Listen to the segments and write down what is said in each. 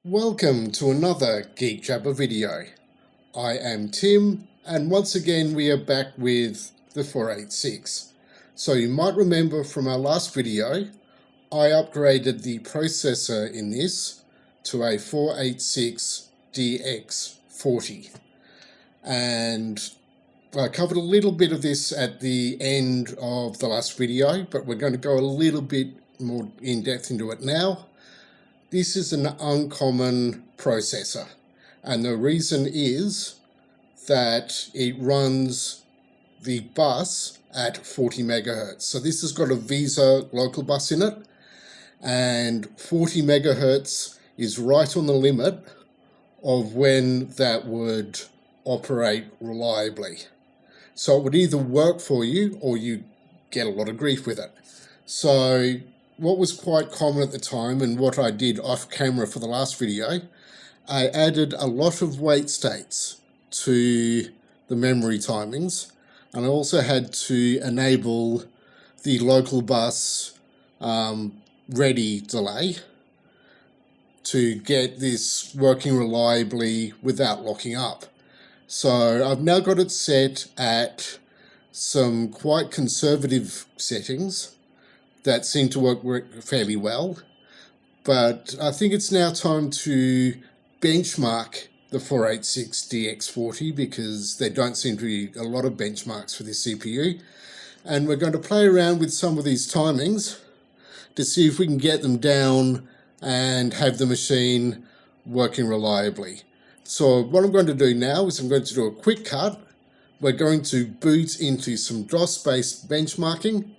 Welcome to another Geek Jabber video. I am Tim, and once again we are back with the 486. So you might remember from our last video, I upgraded the processor in this to a 486 DX40. And I covered a little bit of this at the end of the last video, but we're going to go a little bit more in depth into it now. This is an uncommon processor, and the reason is that it runs the bus at 40 megahertz. So this has got a VESA Local Bus in it, and 40 megahertz is right on the limit of when that would operate reliably. So it would either work for you or you get a lot of grief with it. So what was quite common at the time, and what I did off camera for the last video, I added a lot of wait states to the memory timings, and I also had to enable the local bus ready delay to get this working reliably without locking up. So I've now got it set at some quite conservative settings that seem to work fairly well, but I think it's now time to benchmark the 486 DX40 because there don't seem to be a lot of benchmarks for this CPU, and we're going to play around with some of these timings to see if we can get them down and have the machine working reliably. So what I'm going to do now is I'm going to do a quick cut. We're going to boot into some DOS-based benchmarking,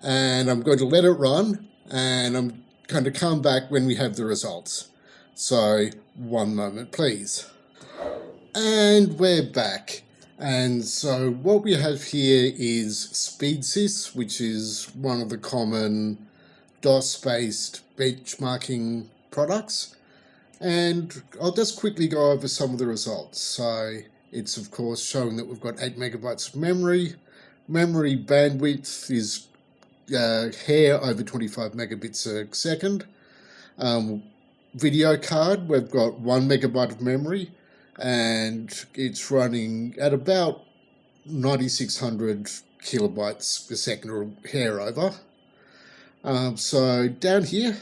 and I'm going to let it run, and I'm going to come back when we have the results. So one moment please. And we're back. And so what we have here is SpeedSys, which is one of the common DOS-based benchmarking products. And I'll just quickly go over some of the results. So it's of course showing that we've got 8 megabytes of memory. Memory bandwidth is hair over 25 megabits a second. Video card, we've got 1 megabyte of memory, and it's running at about 9600 kilobytes per second, or hair over. So down here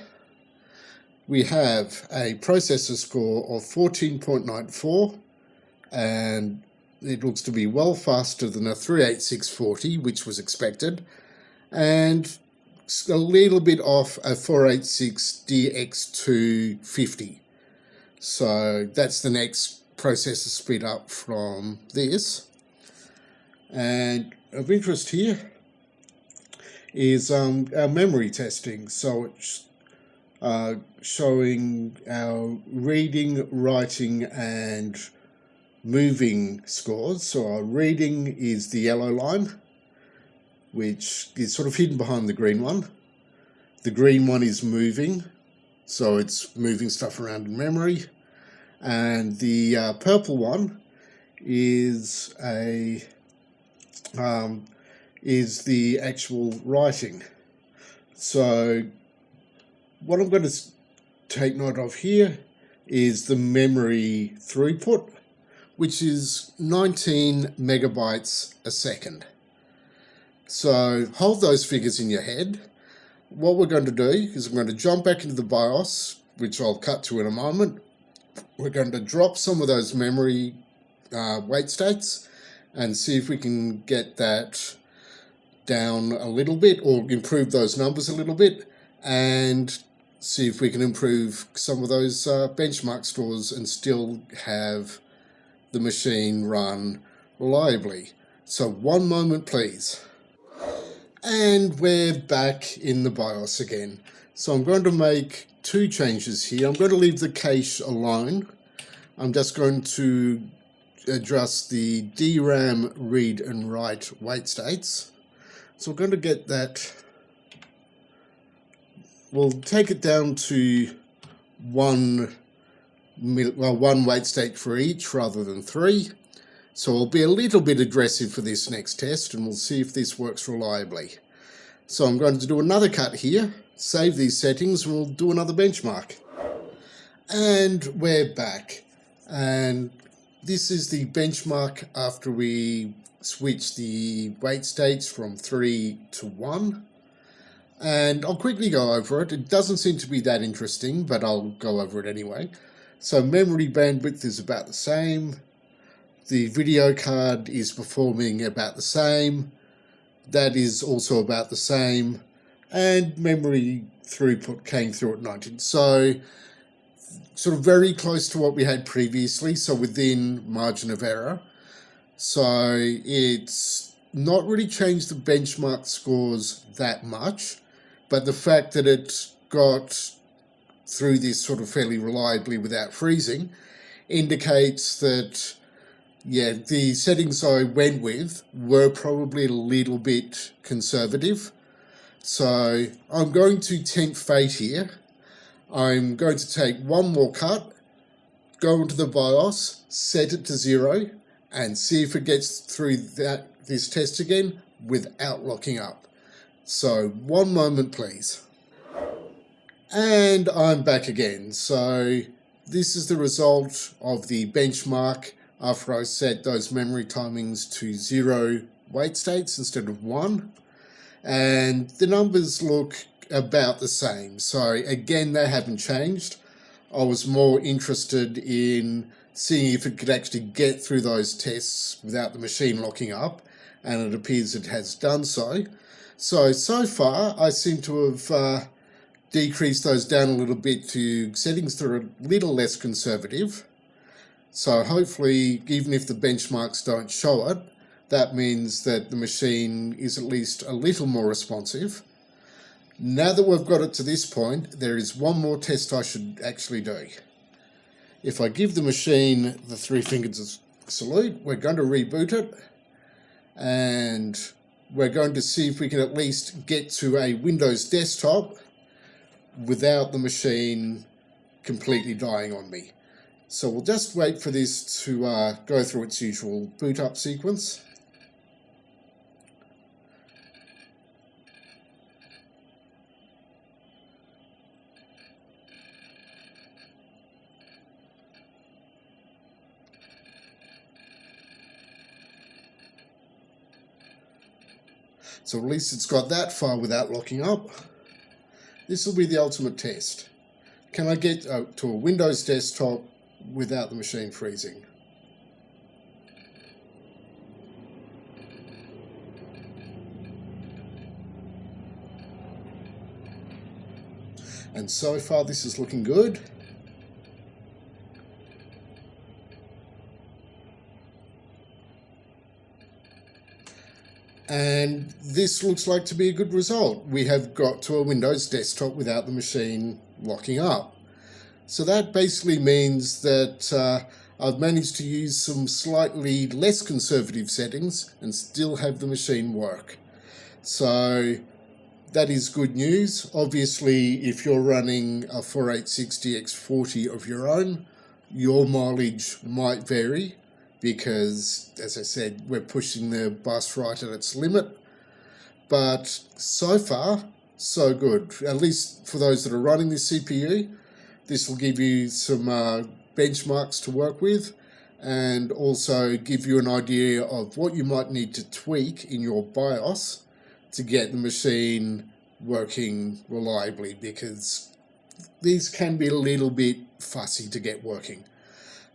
we have a processor score of 14.94, and it looks to be well faster than a 38640, which was expected, and a little bit off a 486 DX250. So that's the next processor speed up from this. And of interest here is our memory testing. So it's showing our reading, writing, and moving scores. So our reading is the yellow line, which is sort of hidden behind the green one. The green one is moving, so it's moving stuff around in memory. And the purple one is the actual writing. So what I'm going to take note of here is the memory throughput, which is 19 megabytes a second. So hold those figures in your head. What we're going to do is I'm going to jump back into the BIOS, which I'll cut to in a moment. We're going to drop some of those memory wait states and see if we can get that down a little bit, or improve those numbers a little bit, and see if we can improve some of those benchmark scores and still have the machine run reliably. So one moment please. And we're back in the BIOS again. So I'm going to make two changes here. I'm going to leave the cache alone. I'm just going to adjust the DRAM read and write wait states. So we're going to get that. We'll take it down to one wait state for each rather than 3. So I'll be a little bit aggressive for this next test, and we'll see if this works reliably. So I'm going to do another cut here, save these settings, and we'll do another benchmark. And we're back, and this is the benchmark after we switch the wait states from 3 to 1, and I'll quickly go over it. It doesn't seem to be that interesting, but I'll go over it anyway. So memory bandwidth is about the same, the video card is performing about the same, that is also about the same, and memory throughput came through at 19. So sort of very close to what we had previously, so within margin of error. So it's not really changed the benchmark scores that much, but the fact that it got through this sort of fairly reliably without freezing indicates that, yeah, the settings I went with were probably a little bit conservative. So I'm going to tempt fate here. I'm going to take one more cut, go into the BIOS, set it to 0, and see if it gets through this test again without locking up. So one moment please. And I'm back again. So this is the result of the benchmark after I set those memory timings to 0 wait states instead of 1. And the numbers look about the same. So again, they haven't changed. I was more interested in seeing if it could actually get through those tests without the machine locking up, and it appears it has done so. So far I seem to have decreased those down a little bit to settings that are a little less conservative. So hopefully, even if the benchmarks don't show it, that means that the machine is at least a little more responsive. Now that we've got it to this point, there is one more test I should actually do. If I give the machine the 3 fingers salute, we're going to reboot it, and we're going to see if we can at least get to a Windows desktop without the machine completely dying on me. So we'll just wait for this to go through its usual boot up sequence. So at least it's got that far without locking up. This will be the ultimate test. Can I get to a Windows desktop without the machine freezing? And so far this is looking good. And this looks like to be a good result. We have got to a Windows desktop without the machine locking up. So that basically means that I've managed to use some slightly less conservative settings and still have the machine work. So that is good news. Obviously, if you're running a 4860X40 of your own, your mileage might vary, because, as I said, we're pushing the bus right at its limit. But so far, so good. At least for those that are running this CPU, this will give you some benchmarks to work with, and also give you an idea of what you might need to tweak in your BIOS to get the machine working reliably, because these can be a little bit fussy to get working.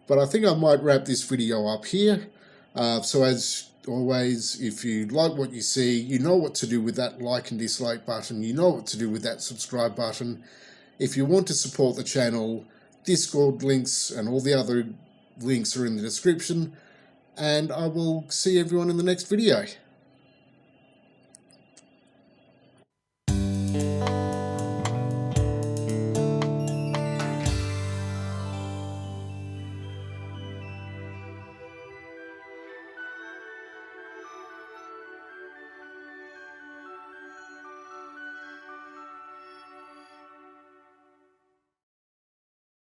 But I think I might wrap this video up here. So as always, if you like what you see, you know what to do with that like and dislike button, you know what to do with that subscribe button. If you want to support the channel, Discord links and all the other links are in the description, and I will see everyone in the next video.